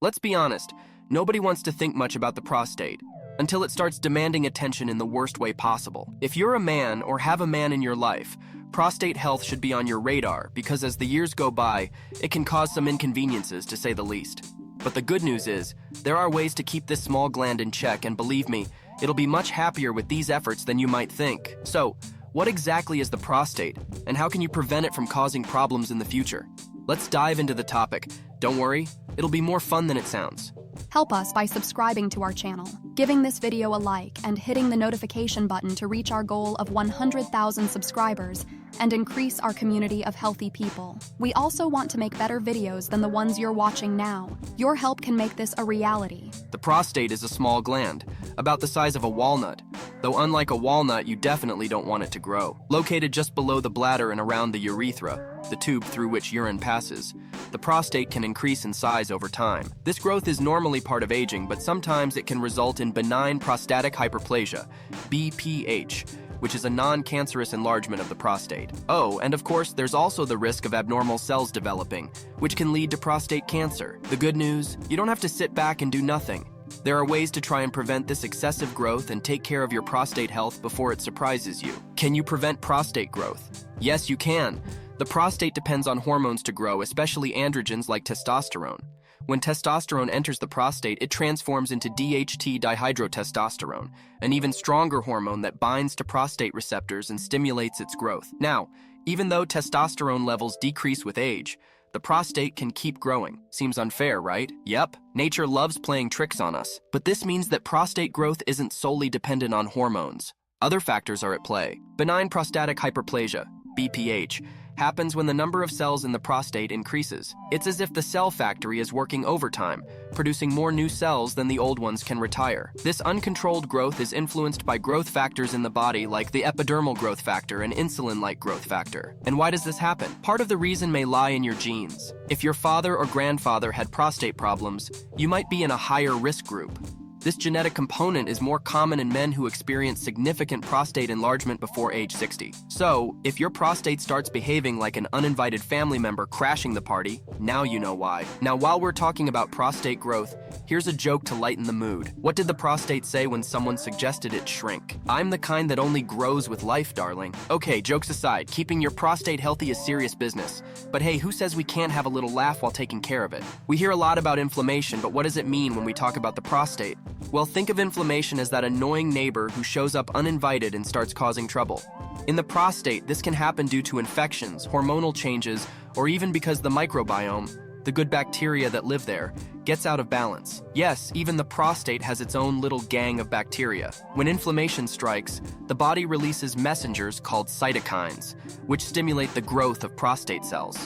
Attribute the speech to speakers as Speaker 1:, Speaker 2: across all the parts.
Speaker 1: Let's be honest, nobody wants to think much about the prostate until it starts demanding attention in the worst way possible. If you're a man or have a man in your life, prostate health should be on your radar because as the years go by, it can cause some inconveniences to say the least. But the good news is, there are ways to keep this small gland in check, and believe me, it'll be much happier with these efforts than you might think. So, what exactly is the prostate, and how can you prevent it from causing problems in the future? Let's dive into the topic. Don't worry, it'll be more fun than it sounds.
Speaker 2: Help us by subscribing to our channel, giving this video a like, and hitting the notification button to reach our goal of 100,000 subscribers and increase our community of healthy people. We also want to make better videos than the ones you're watching now. Your help can make this a reality.
Speaker 1: The prostate is a small gland, about the size of a walnut. Though unlike a walnut, you definitely don't want it to grow. Located just below the bladder and around the urethra, the tube through which urine passes, the prostate can increase in size over time. This growth is normally part of aging, but sometimes it can result in benign prostatic hyperplasia, BPH, which is a non-cancerous enlargement of the prostate. Oh, and of course, there's also the risk of abnormal cells developing, which can lead to prostate cancer. The good news, you don't have to sit back and do nothing. There are ways to try and prevent this excessive growth and take care of your prostate health before it surprises you. Can you prevent prostate growth? Yes, you can. The prostate depends on hormones to grow, especially androgens like testosterone. When testosterone enters the prostate, it transforms into DHT dihydrotestosterone, an even stronger hormone that binds to prostate receptors and stimulates its growth. Now, even though testosterone levels decrease with age, the prostate can keep growing. Seems unfair, right? Yep, nature loves playing tricks on us. But this means that prostate growth isn't solely dependent on hormones. Other factors are at play. Benign prostatic hyperplasia, BPH, happens when the number of cells in the prostate increases. It's as if the cell factory is working overtime, producing more new cells than the old ones can retire. This uncontrolled growth is influenced by growth factors in the body like the epidermal growth factor and insulin-like growth factor. And why does this happen? Part of the reason may lie in your genes. If your father or grandfather had prostate problems, you might be in a higher risk group. This genetic component is more common in men who experience significant prostate enlargement before age 60. So, if your prostate starts behaving like an uninvited family member crashing the party, now you know why. Now, while we're talking about prostate growth, here's a joke to lighten the mood. What did the prostate say when someone suggested it shrink? I'm the kind that only grows with life, darling. Okay, jokes aside, keeping your prostate healthy is serious business. But hey, who says we can't have a little laugh while taking care of it? We hear a lot about inflammation, but what does it mean when we talk about the prostate? Well, think of inflammation as that annoying neighbor who shows up uninvited and starts causing trouble. In the prostate, this can happen due to infections, hormonal changes, or even because the microbiome, the good bacteria that live there, gets out of balance. Yes, even the prostate has its own little gang of bacteria. When inflammation strikes, the body releases messengers called cytokines, which stimulate the growth of prostate cells.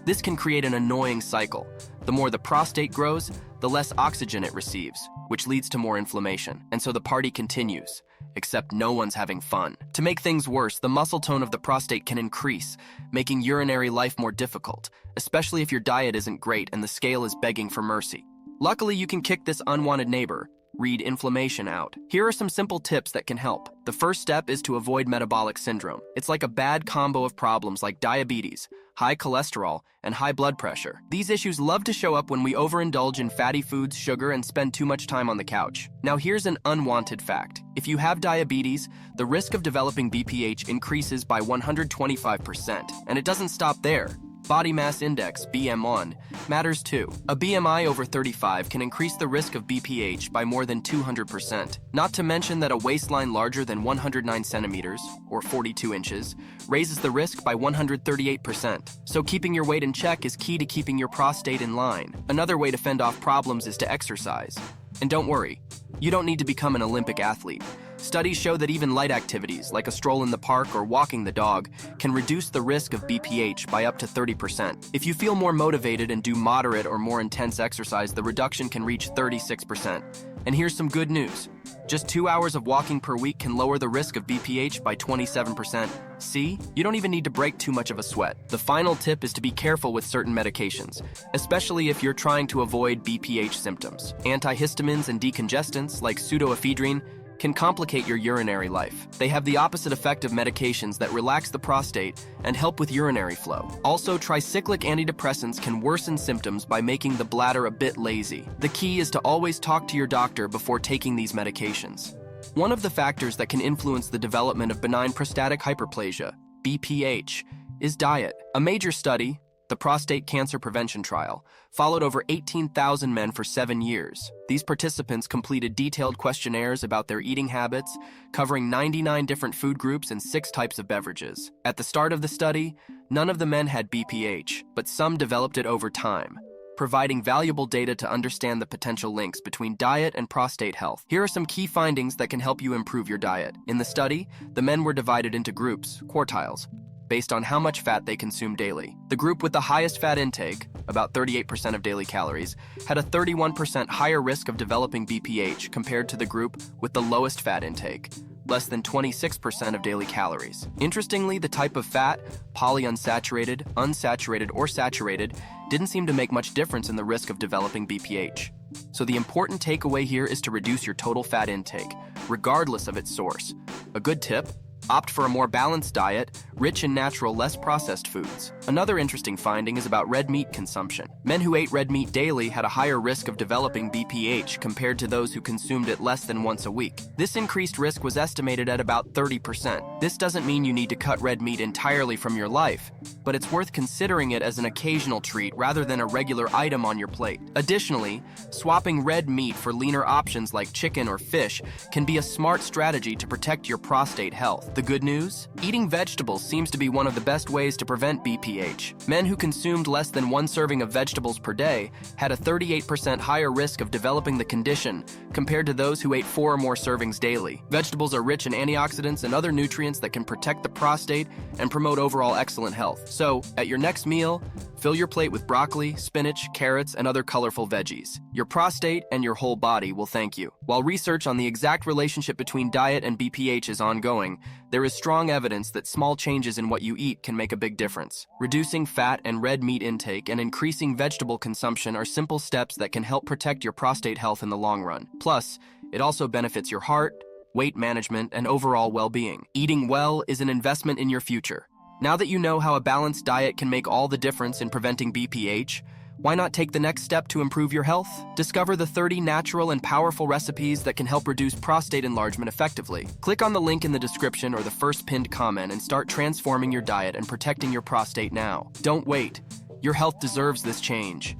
Speaker 1: This can create an annoying cycle. The more the prostate grows, the less oxygen it receives, which leads to more inflammation. And so the party continues, except no one's having fun. To make things worse, the muscle tone of the prostate can increase, making urinary life more difficult, especially if your diet isn't great and the scale is begging for mercy. Luckily, you can kick this unwanted neighbor, read inflammation, out. Here are some simple tips that can help. The first step is to avoid metabolic syndrome. It's like a bad combo of problems like diabetes, high cholesterol, and high blood pressure. These issues love to show up when we overindulge in fatty foods, sugar, and spend too much time on the couch. Now here's an unwanted fact. If you have diabetes, the risk of developing BPH increases by 125%. And it doesn't stop there. Body mass index, BMI, matters too. A BMI over 35 can increase the risk of BPH by more than 200%. Not to mention that a waistline larger than 109 centimeters, or 42 inches, raises the risk by 138%. So keeping your weight in check is key to keeping your prostate in line. Another way to fend off problems is to exercise. And don't worry, you don't need to become an Olympic athlete. Studies show that even light activities, like a stroll in the park or walking the dog, can reduce the risk of BPH by up to 30%. If you feel more motivated and do moderate or more intense exercise, the reduction can reach 36%. And here's some good news. Just 2 hours of walking per week can lower the risk of BPH by 27%. See? You don't even need to break too much of a sweat. The final tip is to be careful with certain medications, especially if you're trying to avoid BPH symptoms. Antihistamines and decongestants, like pseudoephedrine, can complicate your urinary life. They have the opposite effect of medications that relax the prostate and help with urinary flow. Also, tricyclic antidepressants can worsen symptoms by making the bladder a bit lazy. The key is to always talk to your doctor before taking these medications. One of the factors that can influence the development of benign prostatic hyperplasia, BPH, is diet. A major study, the Prostate Cancer Prevention Trial, followed over 18,000 men for 7 years. These participants completed detailed questionnaires about their eating habits, covering 99 different food groups and 6 types of beverages. At the start of the study, none of the men had BPH, but some developed it over time, providing valuable data to understand the potential links between diet and prostate health. Here are some key findings that can help you improve your diet. In the study, the men were divided into groups, quartiles, based on how much fat they consumed daily. The group with the highest fat intake, about 38% of daily calories, had a 31% higher risk of developing BPH compared to the group with the lowest fat intake, less than 26% of daily calories. Interestingly, the type of fat, polyunsaturated, unsaturated, or saturated, didn't seem to make much difference in the risk of developing BPH. So the important takeaway here is to reduce your total fat intake, regardless of its source. A good tip: opt for a more balanced diet, rich in natural, less processed foods. Another interesting finding is about red meat consumption. Men who ate red meat daily had a higher risk of developing BPH compared to those who consumed it less than once a week. This increased risk was estimated at about 30%. This doesn't mean you need to cut red meat entirely from your life, but it's worth considering it as an occasional treat rather than a regular item on your plate. Additionally, swapping red meat for leaner options like chicken or fish can be a smart strategy to protect your prostate health. The good news? Eating vegetables seems to be one of the best ways to prevent BPH. Men who consumed less than 1 serving of vegetables per day had a 38% higher risk of developing the condition compared to those who ate 4 or more servings daily. Vegetables are rich in antioxidants and other nutrients that can protect the prostate and promote overall excellent health. So, at your next meal, fill your plate with broccoli, spinach, carrots, and other colorful veggies. Your prostate and your whole body will thank you. While research on the exact relationship between diet and BPH is ongoing, there is strong evidence that small changes in what you eat can make a big difference. Reducing fat and red meat intake and increasing vegetable consumption are simple steps that can help protect your prostate health in the long run. Plus, it also benefits your heart, weight management, and overall well-being. Eating well is an investment in your future. Now that you know how a balanced diet can make all the difference in preventing BPH, why not take the next step to improve your health? Discover the 30 natural and powerful recipes that can help reduce prostate enlargement effectively. Click on the link in the description or the first pinned comment and start transforming your diet and protecting your prostate now. Don't wait. Your health deserves this change.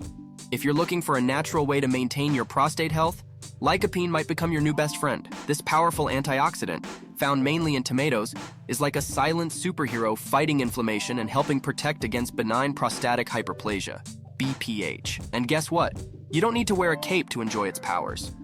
Speaker 1: If you're looking for a natural way to maintain your prostate health, lycopene might become your new best friend. This powerful antioxidant, found mainly in tomatoes, is like a silent superhero fighting inflammation and helping protect against benign prostatic hyperplasia, BPH. And guess what? You don't need to wear a cape to enjoy its powers.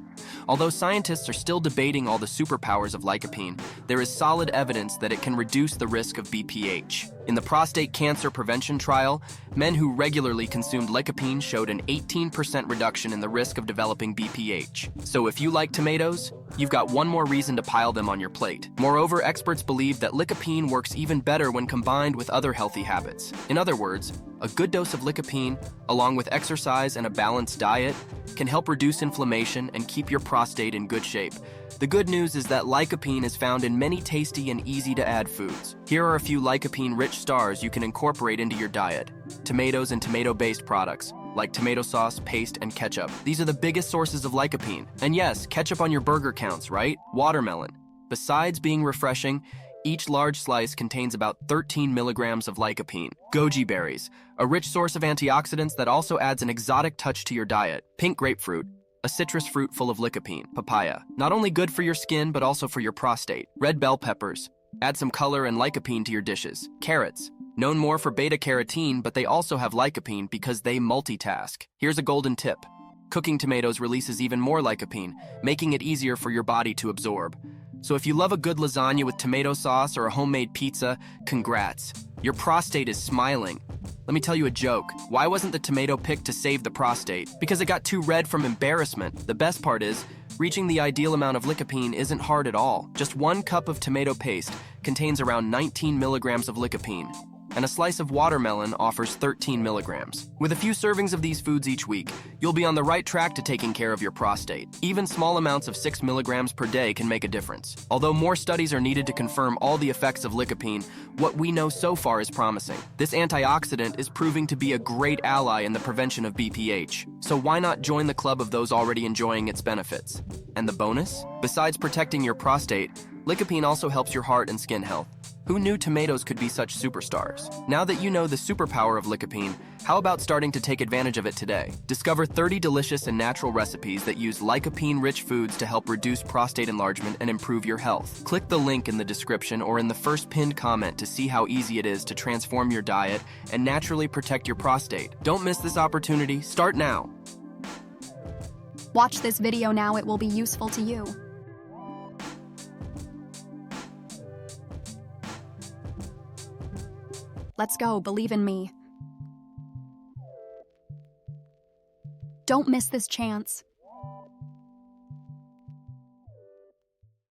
Speaker 1: Although scientists are still debating all the superpowers of lycopene, there is solid evidence that it can reduce the risk of BPH. In the Prostate Cancer Prevention Trial, men who regularly consumed lycopene showed an 18% reduction in the risk of developing BPH. So if you like tomatoes, you've got one more reason to pile them on your plate. Moreover, experts believe that lycopene works even better when combined with other healthy habits. In other words, a good dose of lycopene, along with exercise and a balanced diet, can help reduce inflammation and keep your prostate in good shape. The good news is that lycopene is found in many tasty and easy-to-add foods. Here are a few lycopene-rich stars you can incorporate into your diet. Tomatoes and tomato-based products, like tomato sauce, paste, and ketchup. These are the biggest sources of lycopene. And yes, ketchup on your burger counts, right? Watermelon. Besides being refreshing, each large slice contains about 13 milligrams of lycopene. Goji berries, a rich source of antioxidants that also adds an exotic touch to your diet. Pink grapefruit, a citrus fruit full of lycopene. Papaya, not only good for your skin but also for your prostate. Red bell peppers, add some color and lycopene to your dishes. Carrots, known more for beta-carotene, but they also have lycopene because they multitask. Here's a golden tip. Cooking tomatoes releases even more lycopene, making it easier for your body to absorb. So if you love a good lasagna with tomato sauce or a homemade pizza, congrats. Your prostate is smiling. Let me tell you a joke. Why wasn't the tomato picked to save the prostate? Because it got too red from embarrassment. The best part is, reaching the ideal amount of lycopene isn't hard at all. Just 1 cup of tomato paste contains around 19 milligrams of lycopene. and a slice of watermelon offers 13 milligrams. With a few servings of these foods each week, you'll be on the right track to taking care of your prostate. Even small amounts of 6 milligrams per day can make a difference. Although more studies are needed to confirm all the effects of lycopene, what we know so far is promising. This antioxidant is proving to be a great ally in the prevention of BPH. So why not join the club of those already enjoying its benefits? And the bonus? Besides protecting your prostate, lycopene also helps your heart and skin health. Who knew tomatoes could be such superstars? Now that you know the superpower of lycopene, how about starting to take advantage of it today? Discover 30 delicious and natural recipes that use lycopene-rich foods to help reduce prostate enlargement and improve your health. Click the link in the description or in the first pinned comment to see how easy it is to transform your diet and naturally protect your prostate. Don't miss this opportunity. Start now.
Speaker 2: Watch this video now, it will be useful to you. Let's go, believe in me. Don't miss this chance.